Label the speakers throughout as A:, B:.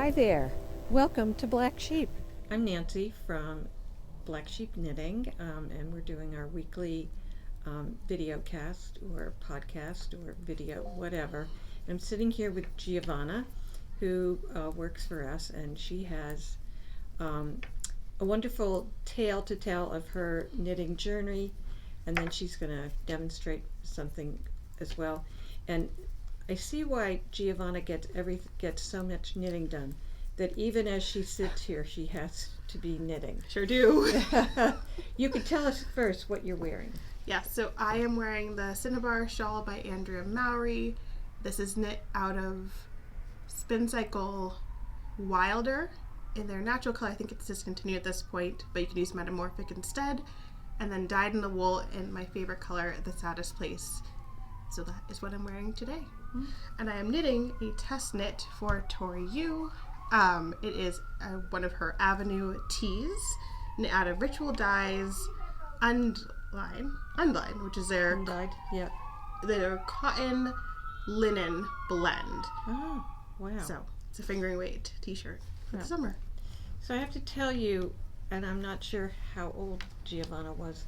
A: Hi there. Welcome to Black Sheep.
B: I'm Nancy from Black Sheep Knitting, and we're doing our weekly video cast or podcast or video, whatever. And I'm sitting here with Giovanna, who works for us, and she has um, a wonderful tale to tell of her knitting journey, and then she's going to demonstrate something as well. And I see why Giovanna gets so much knitting done. That even as she sits here, she has to be knitting.
C: Sure do.
B: You could tell us first what you're wearing.
C: Yeah, so I am wearing the Cinnabar shawl by Andrea Mowry. This is knit out of Spin Cycle Wilder in their natural color. I think it's discontinued at this point, but you can use metamorphic instead. And then dyed in the wool in my favorite color, The Saddest Place. So that is what I'm wearing today. Mm-hmm. And I am knitting a test knit for Tori Yu. It is one of her Avenue tees, knit out of Ritual Dyes Unline, which is their
B: Undyed, yeah.
C: Their cotton linen blend.
B: Oh, wow.
C: So it's a fingering weight t-shirt for the summer.
B: So I have to tell you, and I'm not sure how old Giovanna was,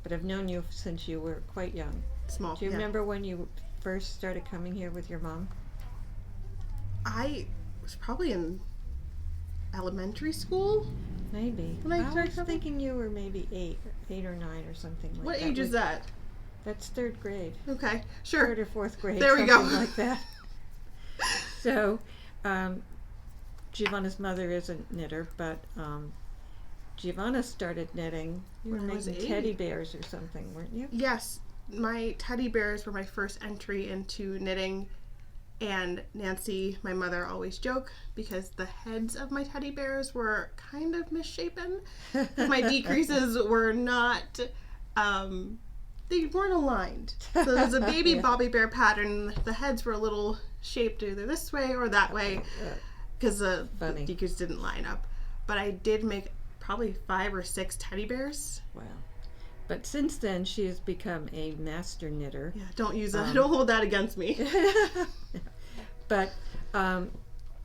B: but I've known you since you were quite young.
C: Small.
B: Do you remember when you first started coming here with your mom?
C: I was probably in elementary school.
B: Maybe. I was thinking you were maybe 8 or 9 or something like that.
C: What age is that?
B: That's 3rd grade.
C: Okay, sure.
B: 3rd or 4th grade.
C: There we go.
B: Something like that. So, Giovanna's mother is a knitter, but Giovanna started knitting. You were making teddy bears or something, weren't you?
C: Yes. My teddy bears were my first entry into knitting. And Nancy, my mother, always joke because the heads of my teddy bears were kind of misshapen. My decreases were not, they weren't aligned. So there was a baby Bobby Bear pattern. The heads were a little shaped either this way or that way because the decrease didn't line up. But I did make probably 5 or 6 teddy bears.
B: Wow. But since then, she has become a master knitter.
C: Yeah, don't use that. Don't hold that against me.
B: But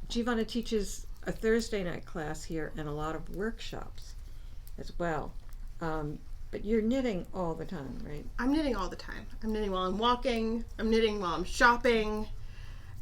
B: Giovanna teaches a Thursday night class here and a lot of workshops as well. But you're knitting all the time, right?
C: I'm knitting all the time. I'm knitting while I'm walking. I'm knitting while I'm shopping.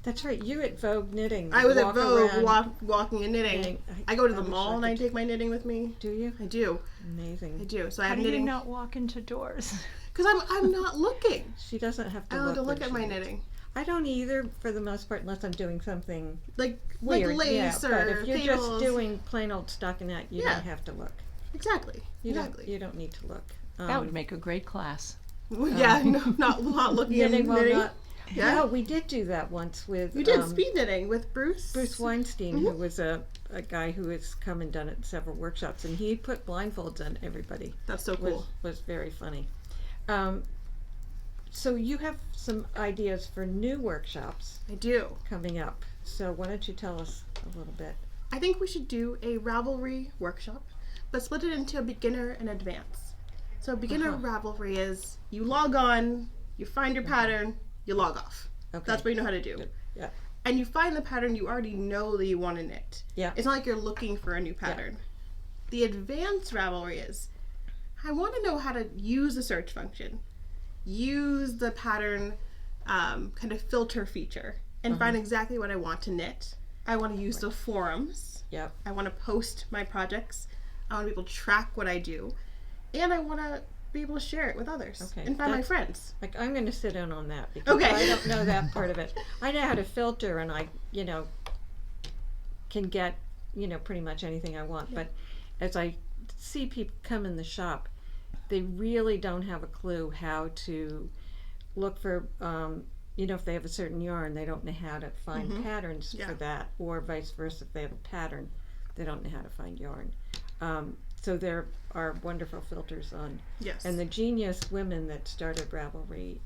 B: That's right. You're at Vogue Knitting.
C: I was at Vogue walking and knitting. I go to the mall and I take my knitting with me.
B: Do you?
C: I do.
B: Amazing.
C: I do. So
D: How
C: I have
D: do
C: knitting.
D: you not walk into doors?
C: Because I'm not looking.
B: She doesn't have to
C: I don't have to look at my knitting.
B: I don't either, for the most part, unless I'm doing something
C: like
B: weird.
C: lace or
B: but if you're
C: fables.
B: just doing plain old stockinette, you don't have to look.
C: Exactly.
B: You don't need to look.
D: That would make a great class.
C: Yeah, no, not looking at knitting.
B: Yeah, no, we did do that once with.
C: You did speed knitting with Bruce.
B: Bruce Weinstein, who was a guy who has come and done it in several workshops, and he put blindfolds on everybody.
C: That's so cool.
B: Was very funny. So you have some ideas for new workshops.
C: I do.
B: Coming up. So why don't you tell us a little bit?
C: I think we should do a Ravelry workshop, but split it into a beginner and advanced. So beginner Ravelry is you log on, you find your pattern, you log off. Okay. That's what you know how to do.
B: Yeah.
C: And you find the pattern you already know that you want to knit.
B: Yeah.
C: It's not like you're looking for a new pattern. Yeah. The advanced Ravelry is I want to know how to use the search function. Use the pattern kind of filter feature and find exactly what I want to knit. I want to use the forums.
B: Yep.
C: I want to post my projects. I want to be able to track what I do. And I want to be able to share it with others and find my friends.
B: Like I'm going to sit in on that because I don't know that part of it. I know how to filter and I, can get, pretty much anything I want. Yeah. But as I see people come in the shop, they really don't have a clue how to look for, if they have a certain yarn, they don't know how to find patterns for that, or vice versa. If they have a pattern, they don't know how to find yarn. So there are wonderful filters on.
C: Yes.
B: And the genius women that started Ravelry,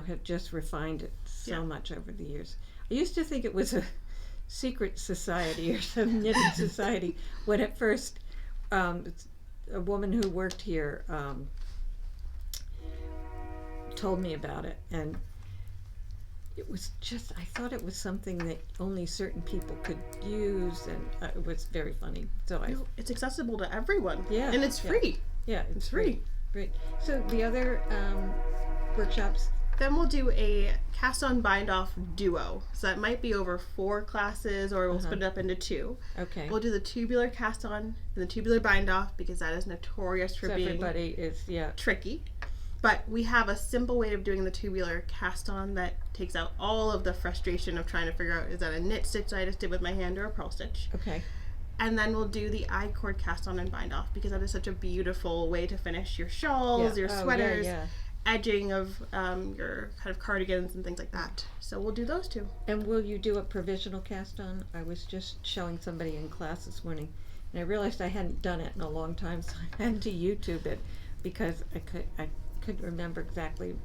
B: have just refined it so much over the years. I used to think it was a secret society or some knitting society when at first a woman who worked here told me about it, and it was just, I thought it was something that only certain people could use, and it was very funny. So
C: No, it's accessible to everyone.
B: Yeah,
C: And it's
B: yeah.
C: free.
B: yeah,
C: It's free.
B: Great. So the other workshops,
C: Then we'll do a cast on bind off duo. So that might be over 4 classes, or we'll split it up into 2.
B: okay.
C: We'll do the tubular cast on and the tubular bind off, because that is notorious for
B: So
C: being
B: everybody is,
C: tricky. But we have a simple way of doing the tubular cast on that takes out all of the frustration of trying to figure out, is that a knit stitch that I just did with my hand or a purl stitch?
B: okay.
C: And then we'll do the I-cord cast on and bind off, because that is such a beautiful way to finish your shawls, your sweaters, edging of your kind of cardigans and things like that. So we'll do those 2.
B: And will you do a provisional cast on? I was just showing somebody in class this morning, and I realized I hadn't done it in a long time, so I had to YouTube it because I couldn't remember exactly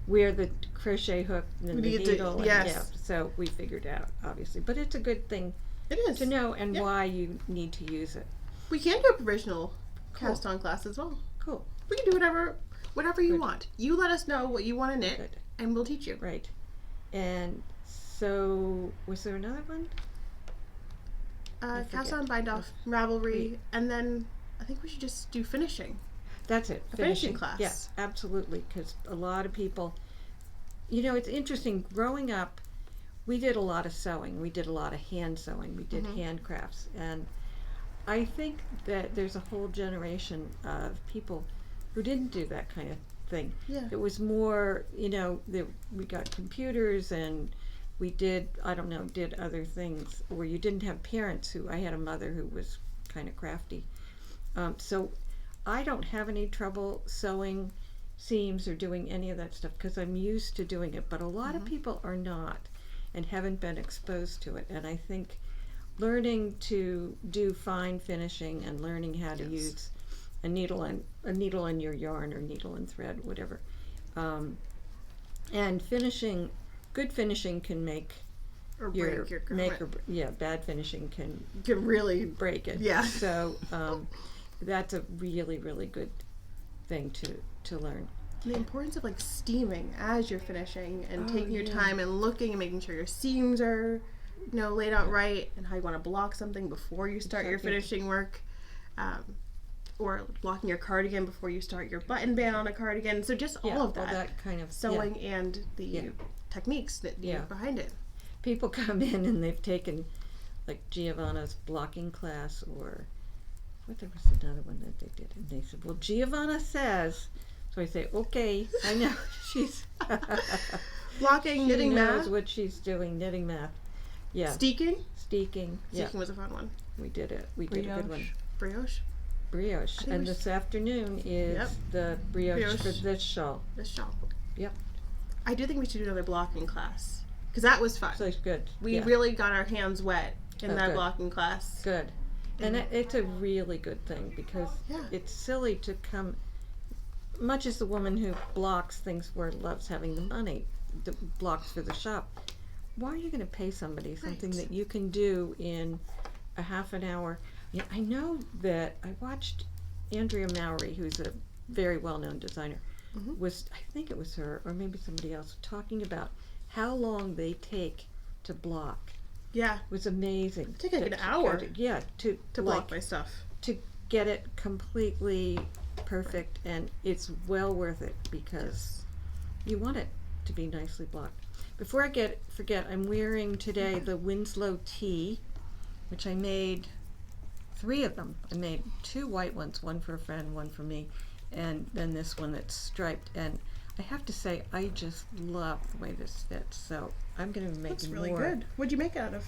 B: where the crochet hook and the needle. So we figured out, obviously. But it's a good thing
C: It is.
B: to know, and why you need to use it.
C: We can do a provisional cast on class as well.
B: Cool.
C: We can do whatever you
B: Good.
C: want. You let us know what you want to knit,
B: Good.
C: and we'll teach you.
B: Right. And so, was there another one?
C: Cast
B: forget.
C: on, bind off, Ravelry, and then I think we should just do finishing.
B: That's it.
C: A finishing class.
B: Yes, absolutely. Because a lot of people, it's interesting. Growing up, we did a lot of sewing. We did a lot of hand sewing. We did handcrafts. And I think that there's a whole generation of people who didn't do that kind of thing.
C: Yeah.
B: It was more, we got computers and we did other things where you didn't have parents I had a mother who was kind of crafty. So I don't have any trouble sewing seams or doing any of that stuff because I'm used to doing it, but a lot of people are not and haven't been exposed to it. And I think learning to do fine finishing and learning how to use a needle in your yarn or needle and thread, whatever, and good finishing can make
C: Or break your garment.
B: Bad finishing can
C: really
B: break it.
C: Yeah.
B: So that's a really, really good thing to learn.
C: The importance of steaming as you're finishing and taking your time and looking and making sure your seams are laid out right, and how you want to block something before you start your finishing work, or blocking your cardigan before you start your button band on a cardigan. So just all of that
B: kind of
C: sewing and the techniques that behind it.
B: People come in and they've taken Giovanna's blocking class, or there was another one that they did, and they said, well, Giovanna says. So I say, okay, I know she's
C: blocking, knitting,
B: she knows
C: math,
B: what she's doing, knitting math. Yeah.
C: steeking.
B: Steeking.
C: Steeking was a fun one.
B: We did it. We did a good one.
C: Brioche.
B: Brioche. And this afternoon is the brioche for this shawl.
C: This shawl.
B: Yep.
C: I do think we should do another blocking class, because that was fun.
B: So it's good.
C: We really got our hands wet in that
B: good.
C: blocking class.
B: Good. And it's a really good thing, because it's silly to come, much as the woman who blocks things for loves having the money, the blocks for the shop, why are you going to pay somebody something that you can do in a half an hour? Yeah, I know that I watched Andrea Mowry, who's a very well-known designer, I think it was her or maybe somebody else, talking about how long they take to block.
C: Yeah.
B: It was amazing.
C: It took an hour.
B: To
C: block my stuff.
B: To get it completely perfect, and it's well worth it because you want it to be nicely blocked. Before I forget, I'm wearing today the Winslow tee, which I made 3 of them. I made 2 white ones, one for a friend, one for me, and then this one that's striped. And I have to say, I just love the way this fits. So I'm going to be making
C: That's really
B: more.
C: good. What'd you make it out of?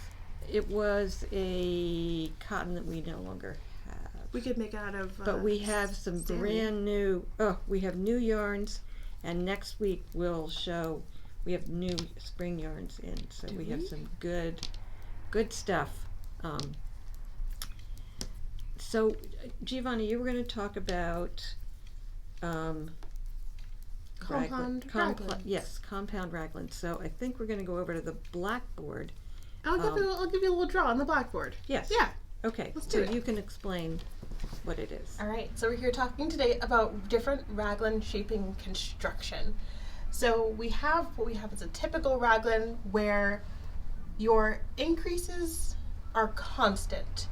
B: It was a cotton that we no longer have.
C: We could make it out of.
B: But we have some brand new. We have new yarns, and next week we'll show. We have new spring yarns in, so we have some good stuff. So, Giovanna, you were going to talk about
C: Compound Raglan.
B: Yes, compound Raglan. So I think we're going to go over to the blackboard.
C: I'll give you a little draw on the blackboard.
B: Yes.
C: Yeah.
B: Okay.
C: Let's
B: so
C: do it.
B: you can explain what it is.
C: All right. So we're here talking today about different raglan shaping construction. So what we have is a typical raglan where your increases are constant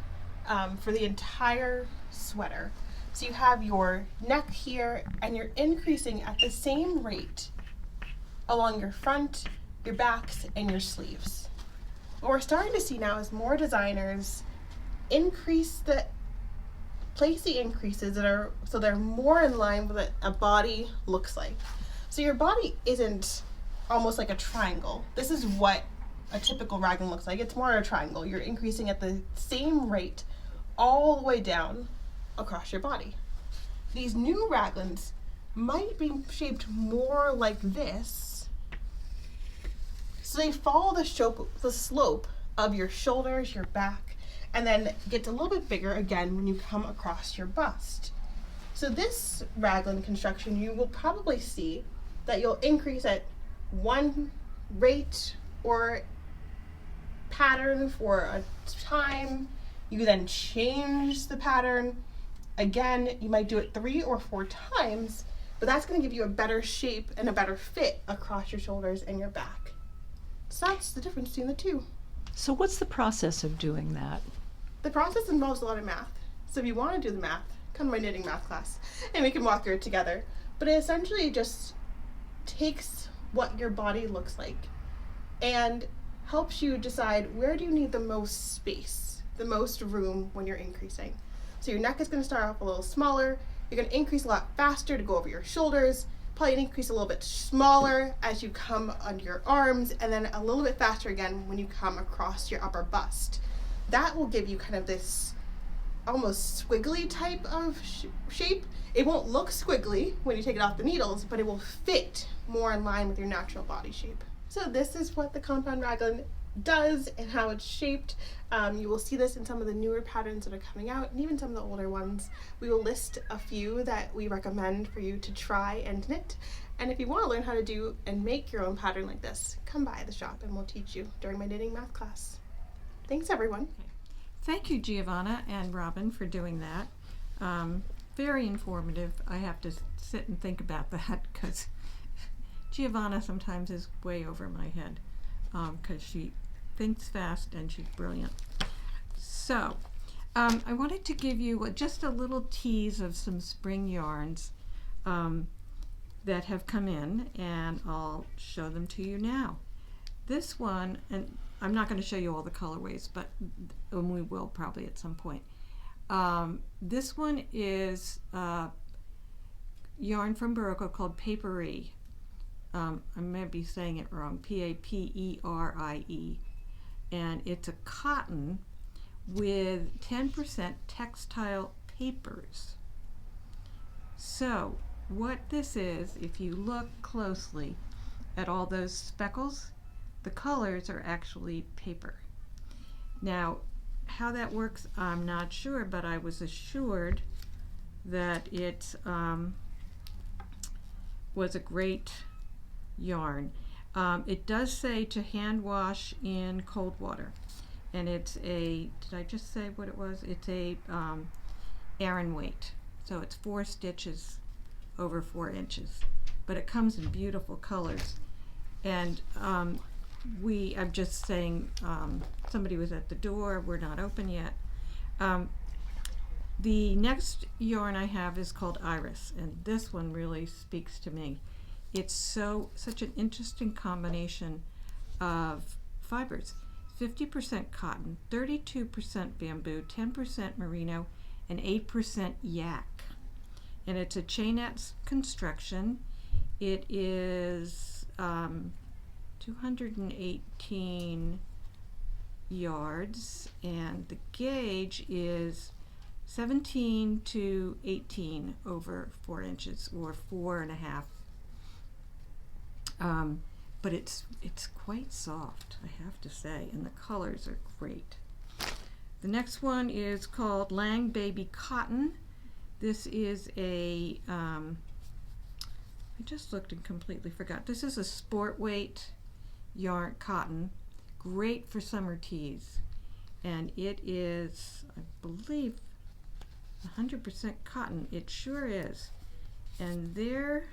C: for the entire sweater. So you have your neck here, and you're increasing at the same rate along your front, your backs, and your sleeves. What we're starting to see now is more designers place the increases that are so they're more in line with what a body looks like. So your body isn't almost like a triangle. This is what a typical raglan looks like. It's more a triangle. You're increasing at the same rate all the way down across your body. These new raglans might be shaped more like this. So they follow the slope of your shoulders, your back, and then gets a little bit bigger again when you come across your bust. So this raglan construction, you will probably see that you'll increase at one rate or pattern for a time. You then change the pattern. Again, you might do it 3 or 4 times, but that's going to give you a better shape and a better fit across your shoulders and your back. So that's the difference between the two.
D: So what's the process of doing that?
C: The process involves a lot of math. So if you want to do the math, come to my knitting math class and we can walk through it together. But it essentially just takes what your body looks like and helps you decide where do you need the most space, the most room when you're increasing. So your neck is going to start off a little smaller. You're going to increase a lot faster to go over your shoulders, probably increase a little bit smaller as you come under your arms, and then a little bit faster again when you come across your upper bust. That will give you kind of this almost squiggly type of shape. It won't look squiggly when you take it off the needles, but it will fit more in line with your natural body shape. So this is what the compound raglan does and how it's shaped. You will see this in some of the newer patterns that are coming out, and even some of the older ones. We will list a few that we recommend for you to try and knit. And if you want to learn how to do and make your own pattern like this, come by the shop and we'll teach you during my knitting math class. Thanks, everyone.
B: Thank you, Giovanna and Robin, for doing that. Very informative. I have to sit and think about that because Giovanna sometimes is way over my head because she thinks fast and she's brilliant. So I wanted to give you just a little tease of some spring yarns that have come in, and I'll show them to you now. This one, and I'm not going to show you all the colorways, but we will probably at some point. This one is yarn from Barocco called Paperie. I may be saying it wrong, Paperie, and it's a cotton with 10% textile papers. So what this is, if you look closely at all those speckles, the colors are actually paper. Now, how that works, I'm not sure, but I was assured that it was a great yarn. It does say to hand wash in cold water, and it's a, did I just say what it was? It's a Aran weight, so it's 4 stitches over 4 inches, but it comes in beautiful colors. And I'm just saying, somebody was at the door, we're not open yet. The next yarn I have is called Iris, and this one really speaks to me. It's such an interesting combination of fibers. 50% cotton, 32% bamboo, 10% merino, and 8% yak. And it's a chainette construction. It is 218 yards, and the gauge is 17 to 18 over 4 inches, or 4.5. But it's quite soft, I have to say, and the colors are great. The next one is called Lang Baby Cotton. This is a, I just looked and completely forgot. This is a sport weight yarn cotton, great for summer tees. And it is, I believe, 100% cotton. It sure is. And there,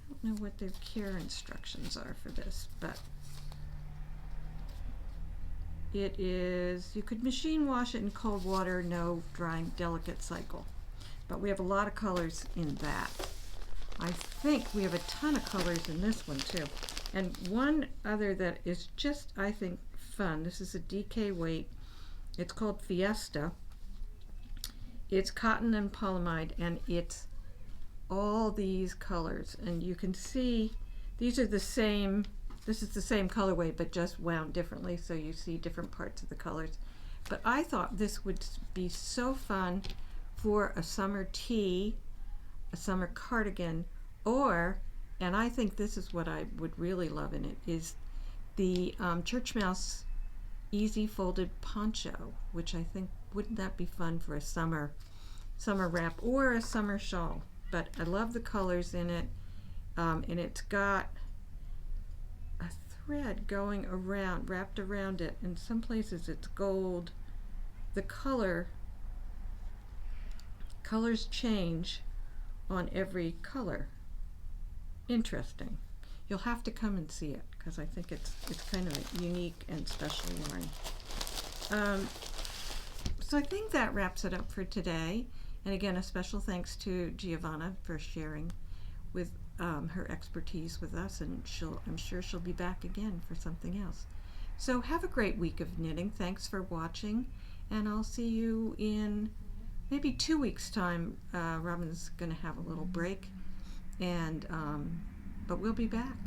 B: don't know what their care instructions are for this, but it is, you could machine wash it in cold water, no drying, delicate cycle. But we have a lot of colors in that. I think we have a ton of colors in this one too. And one other that is just, I think, fun. This is a DK weight. It's called Fiesta. It's cotton and polyamide, and it's all these colors. And you can see these are the same, this is the same colorway, but just wound differently, so you see different parts of the colors. But I thought this would be so fun for a summer tee, a summer cardigan, or, and I think this is what I would really love in it, is the Church Mouse Easy Folded Poncho, which I think, wouldn't that be fun for a summer wrap or a summer shawl? But I love the colors in it, and it's got a thread going around, wrapped around it. In some places it's gold. The colors change on every color. Interesting. You'll have to come and see it, because I think it's kind of unique and special yarn. So I think that wraps it up for today. And again, a special thanks to Giovanna for sharing with her expertise with us, and I'm sure she'll be back again for something else. So have a great week of knitting. Thanks for watching, and I'll see you in maybe 2 weeks' time. Robin's going to have a little break, and but we'll be back.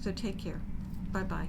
B: So take care. Bye-bye.